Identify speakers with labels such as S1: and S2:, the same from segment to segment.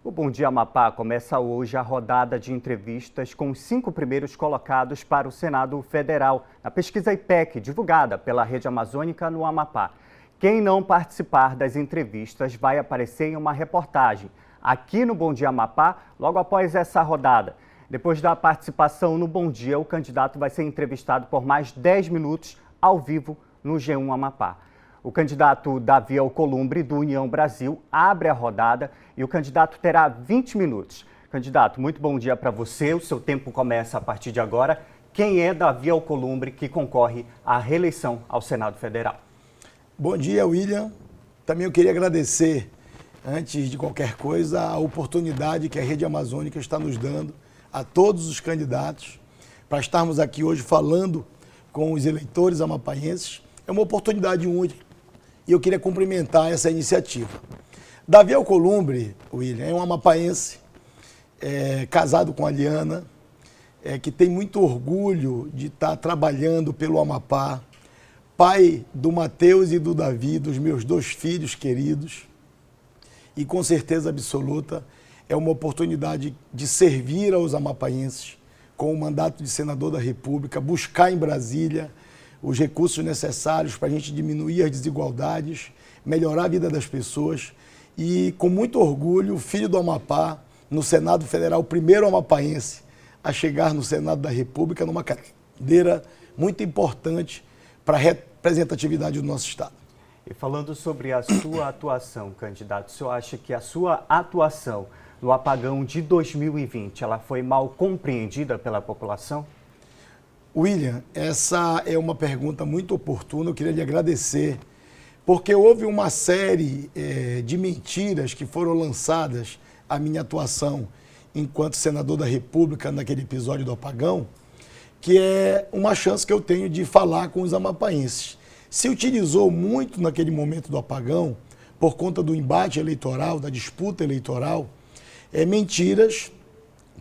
S1: O Bom Dia Amapá começa hoje a rodada de entrevistas com os 5 primeiros colocados para o Senado Federal, na pesquisa IPEC, divulgada pela Rede Amazônica no Amapá. Quem não participar das entrevistas vai aparecer em uma reportagem aqui no Bom Dia Amapá, logo após essa rodada. Depois da participação no Bom Dia, o candidato vai ser entrevistado por mais 10 minutos ao vivo no G1 Amapá. O candidato Davi Alcolumbre, do União Brasil, abre a rodada e o candidato terá 20 minutos. Candidato, muito bom dia para você. O seu tempo começa a partir de agora. Quem é Davi Alcolumbre que concorre à reeleição ao Senado Federal?
S2: Bom dia, William. Também eu queria agradecer, antes de qualquer coisa, a oportunidade que a Rede Amazônica está nos dando a todos os candidatos para estarmos aqui hoje falando com os eleitores amapaenses. É uma oportunidade única. E eu queria cumprimentar essa iniciativa. Davi Alcolumbre, William, é um amapaense, casado com a Liana, que tem muito orgulho de estar trabalhando pelo Amapá, pai do Matheus e do Davi, dos meus 2 filhos queridos, e com certeza absoluta é uma oportunidade de servir aos amapaenses com o mandato de senador da República, buscar em Brasília os recursos necessários para a gente diminuir as desigualdades, melhorar a vida das pessoas e, com muito orgulho, o filho do Amapá, no Senado Federal, o primeiro amapaense a chegar no Senado da República, numa cadeira muito importante para a representatividade do nosso Estado.
S1: E falando sobre a sua atuação, candidato, o senhor acha que a sua atuação no apagão de 2020 ela foi mal compreendida pela população?
S2: William, essa é uma pergunta muito oportuna, eu queria lhe agradecer, porque houve uma série de mentiras que foram lançadas à minha atuação enquanto senador da República naquele episódio do apagão, que é uma chance que eu tenho de falar com os amapaenses. Se utilizou muito naquele momento do apagão, por conta do embate eleitoral, da disputa eleitoral, mentiras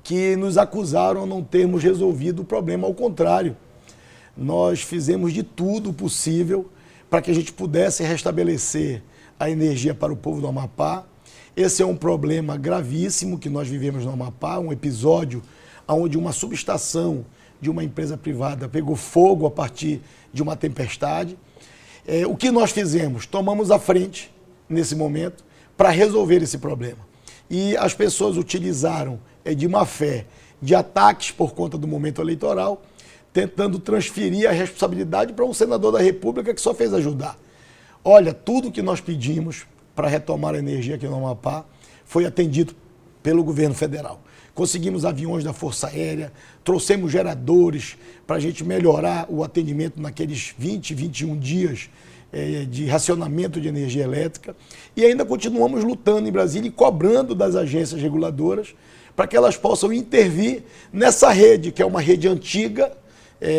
S2: que nos acusaram a não termos resolvido o problema. Ao contrário, nós fizemos de tudo possível para que a gente pudesse restabelecer a energia para o povo do Amapá. Esse é um problema gravíssimo que nós vivemos no Amapá, um episódio onde uma subestação de uma empresa privada pegou fogo a partir de uma tempestade. O que nós fizemos? Tomamos a frente, nesse momento, para resolver esse problema. E as pessoas utilizaram de má fé, de ataques por conta do momento eleitoral, tentando transferir a responsabilidade para um senador da República que só fez ajudar. Olha, tudo que nós pedimos para retomar a energia aqui no Amapá foi atendido pelo governo federal. Conseguimos aviões da Força Aérea, trouxemos geradores para a gente melhorar o atendimento naqueles 20, 21 dias de racionamento de energia elétrica e ainda continuamos lutando em Brasília e cobrando das agências reguladoras para que elas possam intervir nessa rede, que é uma rede antiga,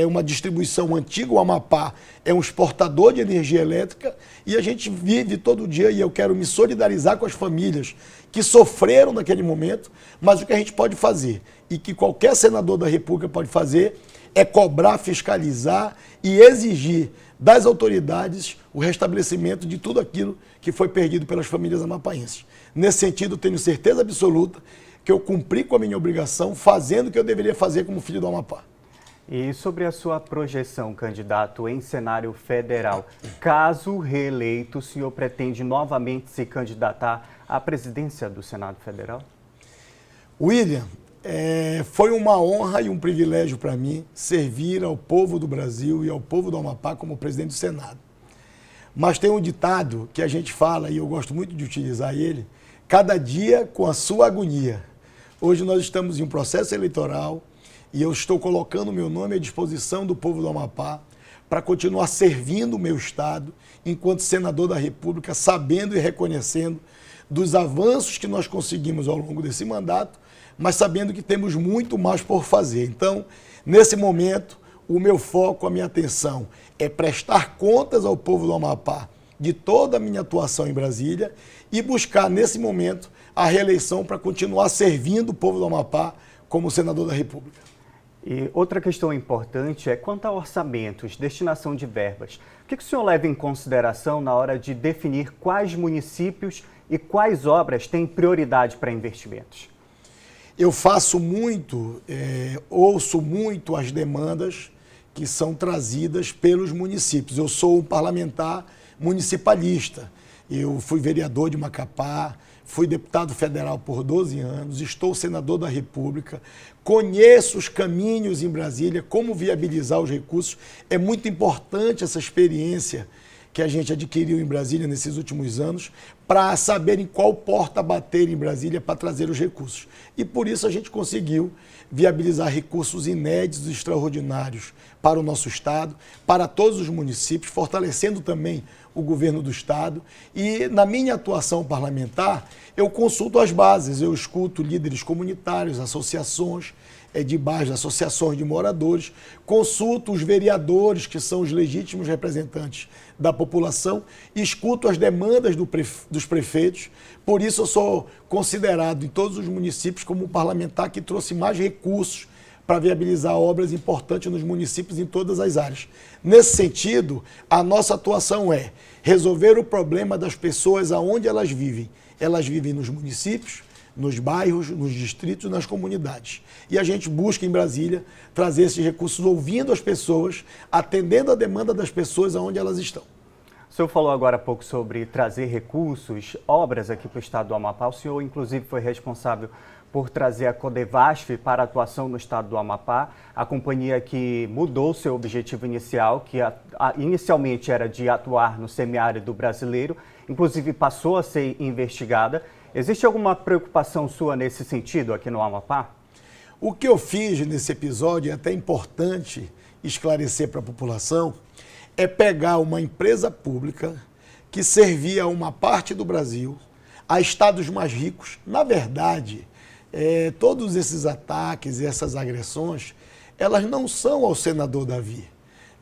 S2: uma distribuição antiga. O Amapá é um exportador de energia elétrica e a gente vive todo dia, e eu quero me solidarizar com as famílias que sofreram naquele momento, mas o que a gente pode fazer, e que qualquer senador da República pode fazer, é cobrar, fiscalizar e exigir das autoridades o restabelecimento de tudo aquilo que foi perdido pelas famílias amapaenses. Nesse sentido, tenho certeza absoluta que eu cumpri com a minha obrigação, fazendo o que eu deveria fazer como filho do Amapá.
S1: E sobre a sua projeção, candidato, em cenário federal, caso reeleito, o senhor pretende novamente se candidatar à presidência do Senado Federal?
S2: William, foi uma honra e um privilégio para mim servir ao povo do Brasil e ao povo do Amapá como presidente do Senado. Mas tem um ditado que a gente fala, e eu gosto muito de utilizar ele, cada dia com a sua agonia. Hoje nós estamos em um processo eleitoral e eu estou colocando o meu nome à disposição do povo do Amapá para continuar servindo o meu Estado enquanto senador da República, sabendo e reconhecendo dos avanços que nós conseguimos ao longo desse mandato, mas sabendo que temos muito mais por fazer. Então, nesse momento, o meu foco, a minha atenção é prestar contas ao povo do Amapá de toda a minha atuação em Brasília e buscar, nesse momento, a reeleição para continuar servindo o povo do Amapá como senador da República.
S1: E outra questão importante é quanto a orçamentos, destinação de verbas. O que o senhor leva em consideração na hora de definir quais municípios e quais obras têm prioridade para investimentos?
S2: Eu faço muito, ouço muito as demandas que são trazidas pelos municípios. Eu sou um parlamentar municipalista. Eu fui vereador de Macapá, fui deputado federal por 12 anos, estou senador da República, conheço os caminhos em Brasília, como viabilizar os recursos. É muito importante essa experiência que a gente adquiriu em Brasília nesses últimos anos, para saber em qual porta bater em Brasília para trazer os recursos. E por isso a gente conseguiu viabilizar recursos inéditos e extraordinários para o nosso Estado, para todos os municípios, fortalecendo também o governo do Estado. E na minha atuação parlamentar, eu consulto as bases, eu escuto líderes comunitários, associações de bairros, associações de moradores, consulto os vereadores, que são os legítimos representantes da população, escuto as demandas dos prefeitos. Por isso eu sou considerado em todos os municípios como um parlamentar que trouxe mais recursos para viabilizar obras importantes nos municípios em todas as áreas. Nesse sentido, a nossa atuação é resolver o problema das pessoas aonde elas vivem. Elas vivem nos municípios, nos bairros, nos distritos, nas comunidades. E a gente busca em Brasília trazer esses recursos ouvindo as pessoas, atendendo a demanda das pessoas aonde elas estão.
S1: O senhor falou agora há pouco sobre trazer recursos, obras aqui para o estado do Amapá. O senhor, inclusive, foi responsável por trazer a Codevasf para a atuação no estado do Amapá, a companhia que mudou seu objetivo inicial, que inicialmente era de atuar no semiárido brasileiro, inclusive passou a ser investigada. Existe alguma preocupação sua nesse sentido aqui no Amapá?
S2: O que eu fiz nesse episódio, é até importante esclarecer para a população, é pegar uma empresa pública que servia a uma parte do Brasil, a estados mais ricos. Na verdade, todos esses ataques e essas agressões, elas não são ao senador Davi.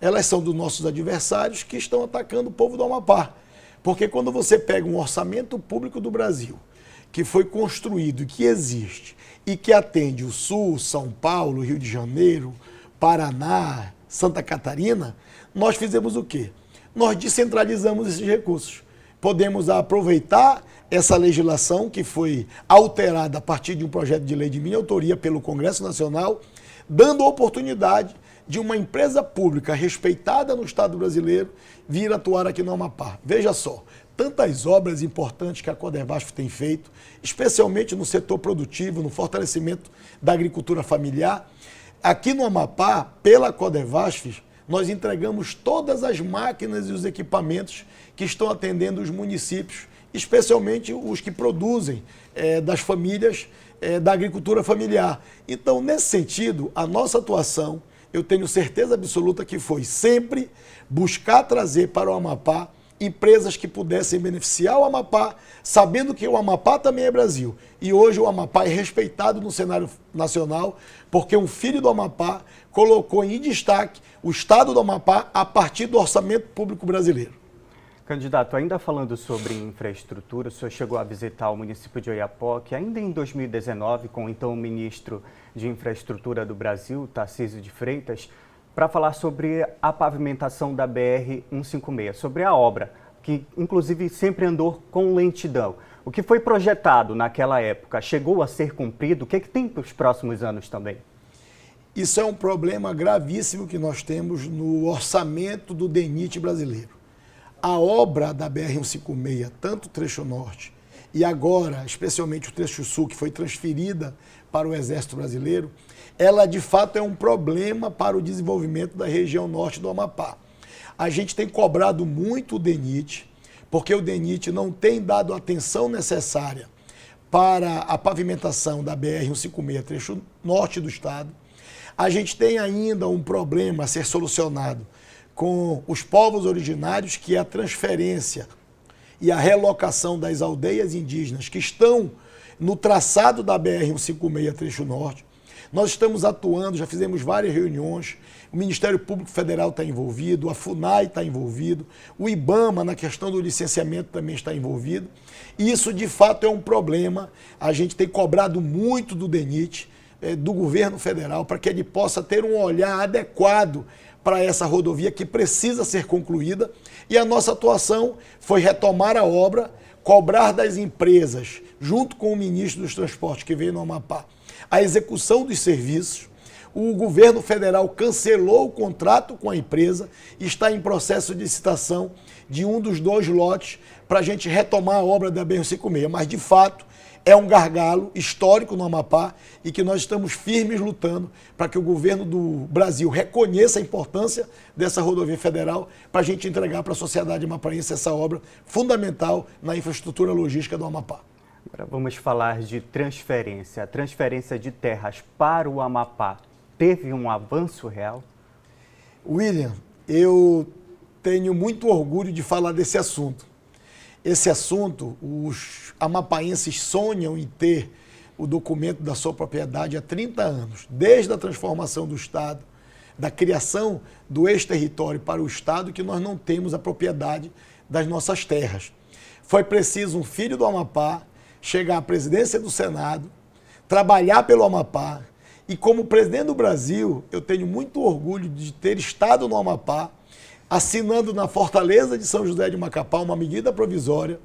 S2: Elas são dos nossos adversários que estão atacando o povo do Amapá. Porque quando você pega um orçamento público do Brasil, que foi construído, que existe e que atende o Sul, São Paulo, Rio de Janeiro, Paraná, Santa Catarina, nós fizemos o quê? Nós descentralizamos esses recursos. Podemos aproveitar essa legislação que foi alterada a partir de um projeto de lei de minha autoria pelo Congresso Nacional, dando oportunidade de uma empresa pública respeitada no Estado brasileiro vir atuar aqui no Amapá. Veja só, tantas obras importantes que a Codevasf tem feito, especialmente no setor produtivo, no fortalecimento da agricultura familiar. Aqui no Amapá, pela Codevasf, nós entregamos todas as máquinas e os equipamentos que estão atendendo os municípios, especialmente os que produzem das famílias da agricultura familiar. Então, nesse sentido, a nossa atuação, eu tenho certeza absoluta que foi sempre buscar trazer para o Amapá empresas que pudessem beneficiar o Amapá, sabendo que o Amapá também é Brasil. E hoje o Amapá é respeitado no cenário nacional, porque um filho do Amapá colocou em destaque o estado do Amapá a partir do orçamento público brasileiro.
S1: Candidato, ainda falando sobre infraestrutura, o senhor chegou a visitar o município de Oiapoque, ainda em 2019, com então o ministro de Infraestrutura do Brasil, Tarcísio de Freitas, para falar sobre a pavimentação da BR-156, sobre a obra, que inclusive sempre andou com lentidão. O que foi projetado naquela época chegou a ser cumprido? O que tem para os próximos anos também?
S2: Isso é um problema gravíssimo que nós temos no orçamento do DENIT brasileiro. A obra da BR-156, tanto o trecho norte e agora, especialmente o trecho sul, que foi transferida para o Exército Brasileiro, ela de fato é um problema para o desenvolvimento da região norte do Amapá. A gente tem cobrado muito o DENIT, porque o DENIT não tem dado a atenção necessária para a pavimentação da BR-156, trecho norte do estado. A gente tem ainda um problema a ser solucionado com os povos originários, que é a transferência e a relocação das aldeias indígenas que estão no traçado da BR-156, trecho norte. Nós estamos atuando, já fizemos várias reuniões, o Ministério Público Federal está envolvido, a FUNAI está envolvido, o IBAMA na questão do licenciamento também está envolvido. E isso de fato é um problema, a gente tem cobrado muito do DENIT, do governo federal, para que ele possa ter um olhar adequado para essa rodovia que precisa ser concluída. E a nossa atuação foi retomar a obra, cobrar das empresas, junto com o ministro dos Transportes que veio no Amapá, a execução dos serviços. O governo federal cancelou o contrato com a empresa e está em processo de licitação de um dos 2 lotes para a gente retomar a obra da BR-156. Mas, de fato, é um gargalo histórico no Amapá e que nós estamos firmes lutando para que o governo do Brasil reconheça a importância dessa rodovia federal para a gente entregar para a sociedade amapaense essa obra fundamental na infraestrutura logística do Amapá.
S1: Agora vamos falar de transferência. A transferência de terras para o Amapá teve um avanço real?
S2: William, eu tenho muito orgulho de falar desse assunto. Esse assunto, os amapaenses sonham em ter o documento da sua propriedade há 30 anos, desde a transformação do Estado, da criação do ex-território para o Estado, que nós não temos a propriedade das nossas terras. Foi preciso um filho do Amapá chegar à presidência do Senado, trabalhar pelo Amapá, e como presidente do Brasil, eu tenho muito orgulho de ter estado no Amapá, assinando na Fortaleza de São José de Macapá uma medida provisória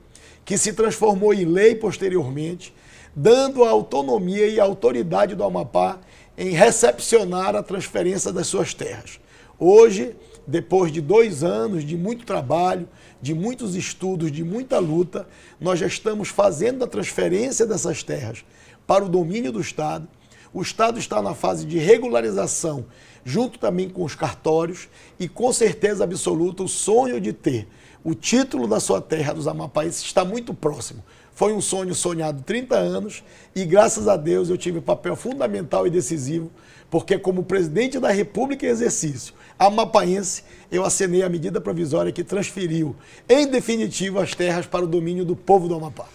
S2: que se transformou em lei posteriormente, dando a autonomia e a autoridade do Amapá em recepcionar a transferência das suas terras. Hoje, depois de 2 anos de muito trabalho, de muitos estudos, de muita luta, nós já estamos fazendo a transferência dessas terras para o domínio do Estado. O Estado está na fase de regularização, junto também com os cartórios, e com certeza absoluta o sonho de ter o título da sua terra dos amapaenses está muito próximo. Foi um sonho sonhado 30 anos e, graças a Deus, eu tive um papel fundamental e decisivo, porque como presidente da República em exercício amapaense, eu assinei a medida provisória que transferiu, em definitivo, as terras para o domínio do povo do Amapá.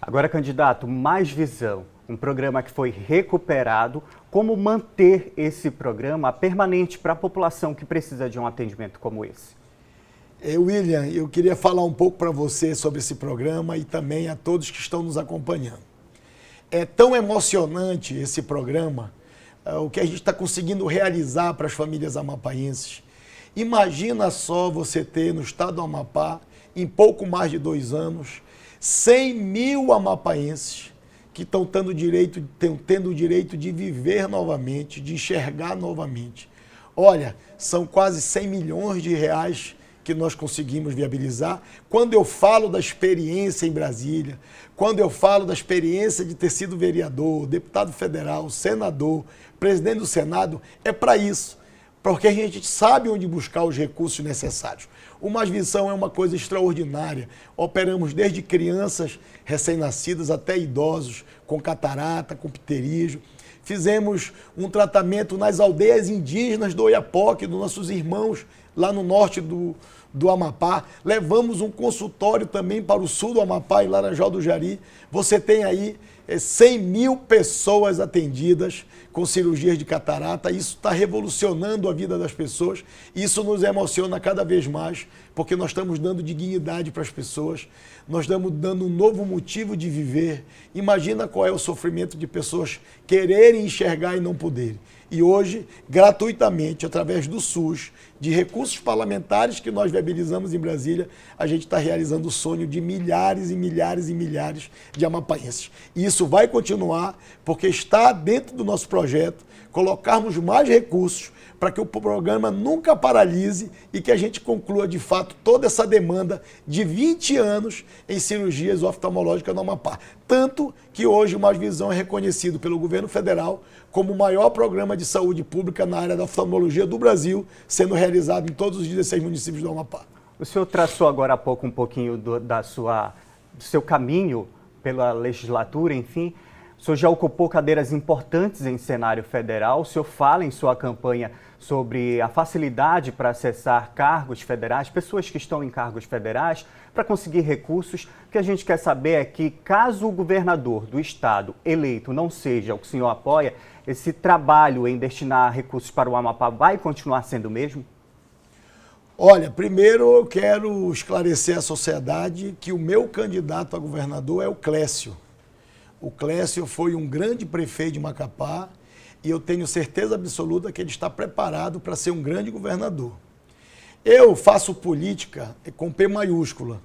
S1: Agora, candidato, Mais Visão, um programa que foi recuperado. Como manter esse programa permanente para a população que precisa de um atendimento como esse?
S2: William, eu queria falar um pouco para você sobre esse programa e também a todos que estão nos acompanhando. É tão emocionante esse programa, o que a gente está conseguindo realizar para as famílias amapaenses. Imagina só você ter no estado do Amapá, em pouco mais de 2 anos, 100 mil amapaenses que estão tendo o direito de viver novamente, de enxergar novamente. Olha, são quase 100 milhões de reais que nós conseguimos viabilizar. Quando eu falo da experiência em Brasília, quando eu falo da experiência de ter sido vereador, deputado federal, senador, presidente do Senado, é para isso, porque a gente sabe onde buscar os recursos necessários. O Mais Visão é uma coisa extraordinária. Operamos desde crianças recém-nascidas até idosos com catarata, com pterígio. Fizemos um tratamento nas aldeias indígenas do Oiapoque, dos nossos irmãos lá no norte do Amapá. Levamos um consultório também para o sul do Amapá, em Laranjal do Jari. Você tem aí 100 mil pessoas atendidas com cirurgias de catarata. Isso está revolucionando a vida das pessoas. Isso nos emociona cada vez mais, porque nós estamos dando dignidade para as pessoas. Nós estamos dando um novo motivo de viver. Imagina qual é o sofrimento de pessoas quererem enxergar e não poderem. E hoje, gratuitamente, através do SUS, de recursos parlamentares que nós viabilizamos em Brasília, a gente está realizando o sonho de milhares e milhares e milhares de amapaenses. E isso vai continuar, porque está dentro do nosso projeto colocarmos mais recursos para que o programa nunca paralise e que a gente conclua, de fato, toda essa demanda de 20 anos em cirurgias oftalmológicas no Amapá. Tanto que hoje o Mais Visão é reconhecido pelo governo federal como o maior programa de saúde pública na área da oftalmologia do Brasil, sendo realizado em todos os 16 municípios do Amapá.
S1: O senhor traçou agora há pouco um pouquinho do seu caminho pela legislatura, enfim. O senhor já ocupou cadeiras importantes em cenário federal. O senhor fala em sua campanha sobre a facilidade para acessar cargos federais, pessoas que estão em cargos federais, para conseguir recursos. O que a gente quer saber é que, caso o governador do estado eleito não seja o que o senhor apoia, esse trabalho em destinar recursos para o Amapá vai continuar sendo o mesmo?
S2: Olha, primeiro eu quero esclarecer à sociedade que o meu candidato a governador é o Clécio. O Clécio foi um grande prefeito de Macapá e eu tenho certeza absoluta que ele está preparado para ser um grande governador. Eu faço política com P maiúscula.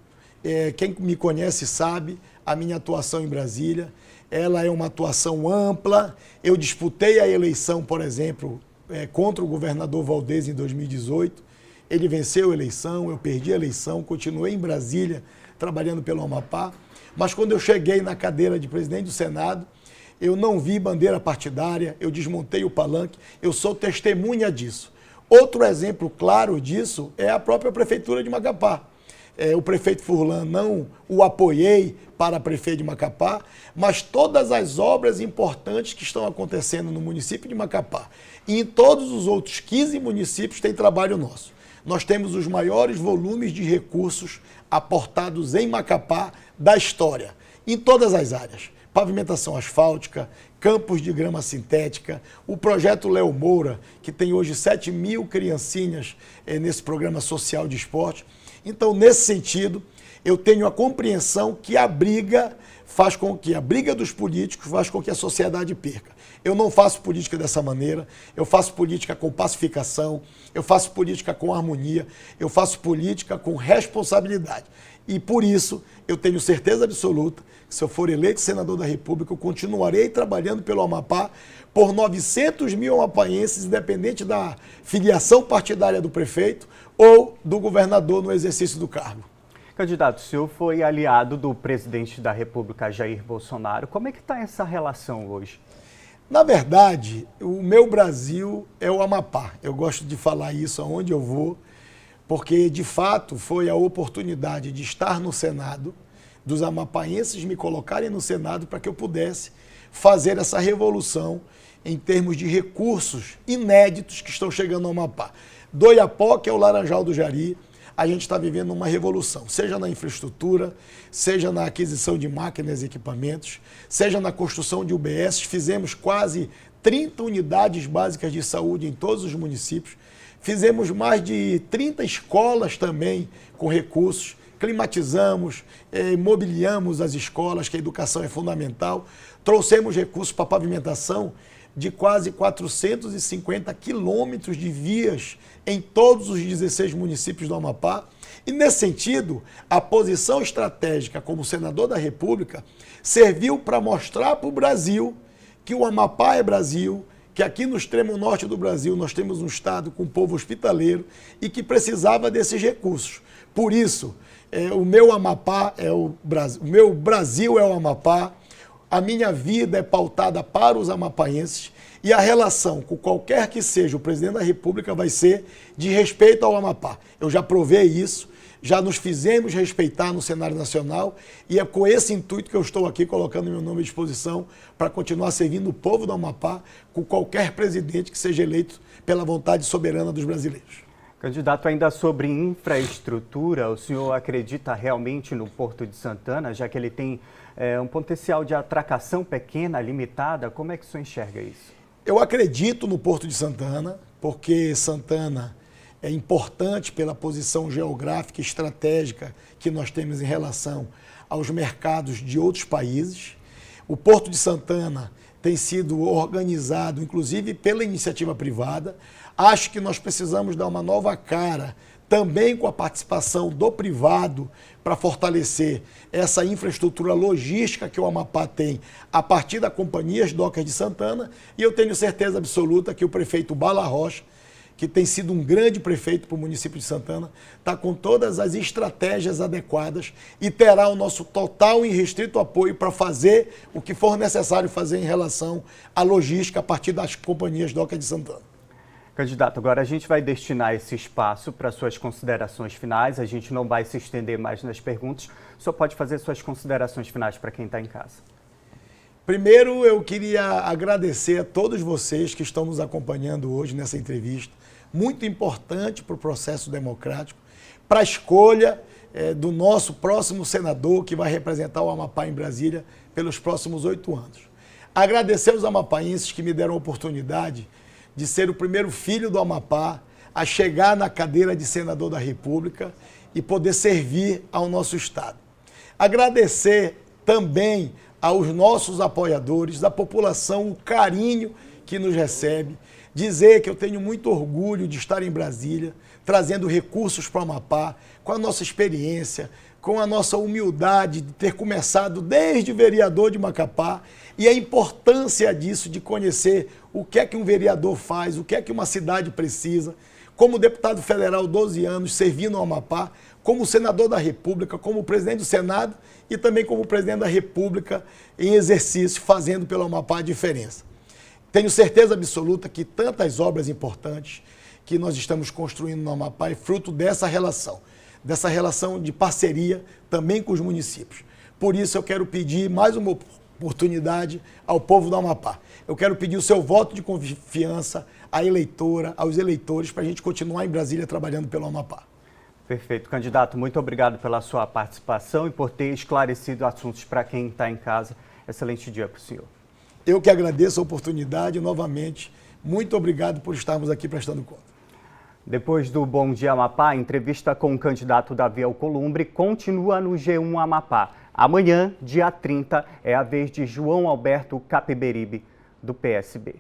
S2: quem me conhece sabe, a minha atuação em Brasília, ela é uma atuação ampla. Eu disputei a eleição, por exemplo, contra o governador Valdez em 2018. Ele venceu a eleição, eu perdi a eleição, continuei em Brasília trabalhando pelo Amapá. Mas quando eu cheguei na cadeira de presidente do Senado, eu não vi bandeira partidária, eu desmontei o palanque, eu sou testemunha disso. Outro exemplo claro disso é a própria Prefeitura de Macapá. O prefeito Furlan, não o apoiei para prefeito de Macapá, mas todas as obras importantes que estão acontecendo no município de Macapá e em todos os outros 15 municípios tem trabalho nosso. Nós temos os maiores volumes de recursos aportados em Macapá da história, em todas as áreas. Pavimentação asfáltica, campos de grama sintética, o projeto Léo Moura, que tem hoje 7.000 criancinhas nesse programa social de esporte. Então, nesse sentido, eu tenho a compreensão que a briga dos políticos faz com que a sociedade perca. Eu não faço política dessa maneira, eu faço política com pacificação, eu faço política com harmonia, eu faço política com responsabilidade. E por isso, eu tenho certeza absoluta que se eu for eleito senador da República, eu continuarei trabalhando pelo Amapá por 900 mil amapaenses, independente da filiação partidária do prefeito ou do governador no exercício do cargo.
S1: Candidato, o senhor foi aliado do presidente da República, Jair Bolsonaro. Como é que está essa relação hoje?
S2: Na verdade, o meu Brasil é o Amapá. Eu gosto de falar isso aonde eu vou, porque de fato foi a oportunidade de estar no Senado, dos amapaenses me colocarem no Senado para que eu pudesse fazer essa revolução em termos de recursos inéditos que estão chegando ao Amapá. Do Oiapoque, que é o Laranjal do Jari, a gente está vivendo uma revolução, seja na infraestrutura, seja na aquisição de máquinas e equipamentos, seja na construção de UBS. Fizemos quase 30 unidades básicas de saúde em todos os municípios, fizemos mais de 30 escolas também com recursos, climatizamos, mobiliamos as escolas, que a educação é fundamental, trouxemos recursos para pavimentação de quase 450 quilômetros de vias em todos os 16 municípios do Amapá. E, nesse sentido, a posição estratégica como senador da República serviu para mostrar para o Brasil que o Amapá é Brasil, que aqui no extremo norte do Brasil nós temos um estado com um povo hospitaleiro e que precisava desses recursos. Por isso, o meu Amapá é o Brasil, o meu Brasil é o Amapá, a minha vida é pautada para os amapaenses e a relação com qualquer que seja o presidente da República vai ser de respeito ao Amapá. Eu já provei isso, já nos fizemos respeitar no cenário nacional e é com esse intuito que eu estou aqui colocando meu nome à disposição para continuar servindo o povo do Amapá com qualquer presidente que seja eleito pela vontade soberana dos brasileiros.
S1: Candidato, ainda sobre infraestrutura, o senhor acredita realmente no Porto de Santana, já que ele tem um potencial de atracação pequena, limitada? Como é que o senhor enxerga isso?
S2: Eu acredito no Porto de Santana, porque Santana é importante pela posição geográfica e estratégica que nós temos em relação aos mercados de outros países. O Porto de Santana tem sido organizado, inclusive, pela iniciativa privada. Acho que nós precisamos dar uma nova cara, também com a participação do privado, para fortalecer essa infraestrutura logística que o Amapá tem a partir da Companhia Docas de Santana. E eu tenho certeza absoluta que o prefeito Bala Rocha, que tem sido um grande prefeito para o município de Santana, está com todas as estratégias adequadas e terá o nosso total e restrito apoio para fazer o que for necessário fazer em relação à logística a partir das Companhias Docas de Santana.
S1: Candidato, agora a gente vai destinar esse espaço para suas considerações finais, a gente não vai se estender mais nas perguntas, só pode fazer suas considerações finais para quem está em casa.
S2: Primeiro, eu queria agradecer a todos vocês que estão nos acompanhando hoje nessa entrevista, muito importante para o processo democrático, para a escolha do nosso próximo senador que vai representar o Amapá em Brasília pelos próximos 8 anos. Agradecer aos amapaenses que me deram a oportunidade de ser o primeiro filho do Amapá a chegar na cadeira de senador da República e poder servir ao nosso estado. Agradecer também aos nossos apoiadores, à população, o carinho que nos recebe, dizer que eu tenho muito orgulho de estar em Brasília, trazendo recursos para o Amapá, com a nossa experiência, com a nossa humildade de ter começado desde vereador de Macapá e a importância disso, de conhecer o que é que um vereador faz, o que é que uma cidade precisa, como deputado federal 12 anos, servindo ao Amapá, como senador da República, como presidente do Senado e também como presidente da República em exercício, fazendo pelo Amapá a diferença. Tenho certeza absoluta que tantas obras importantes que nós estamos construindo no Amapá é fruto dessa relação de parceria também com os municípios. Por isso eu quero pedir mais uma oportunidade ao povo do Amapá. Eu quero pedir o seu voto de confiança à eleitora, aos eleitores, para a gente continuar em Brasília trabalhando pelo Amapá.
S1: Perfeito. Candidato, muito obrigado pela sua participação e por ter esclarecido assuntos para quem está em casa. Excelente dia para o senhor.
S2: Eu que agradeço a oportunidade novamente. Muito obrigado por estarmos aqui prestando conta.
S1: Depois do Bom Dia Amapá, a entrevista com o candidato Davi Alcolumbre continua no G1 Amapá. Amanhã, dia 30, é a vez de João Alberto Capiberibe, do PSB.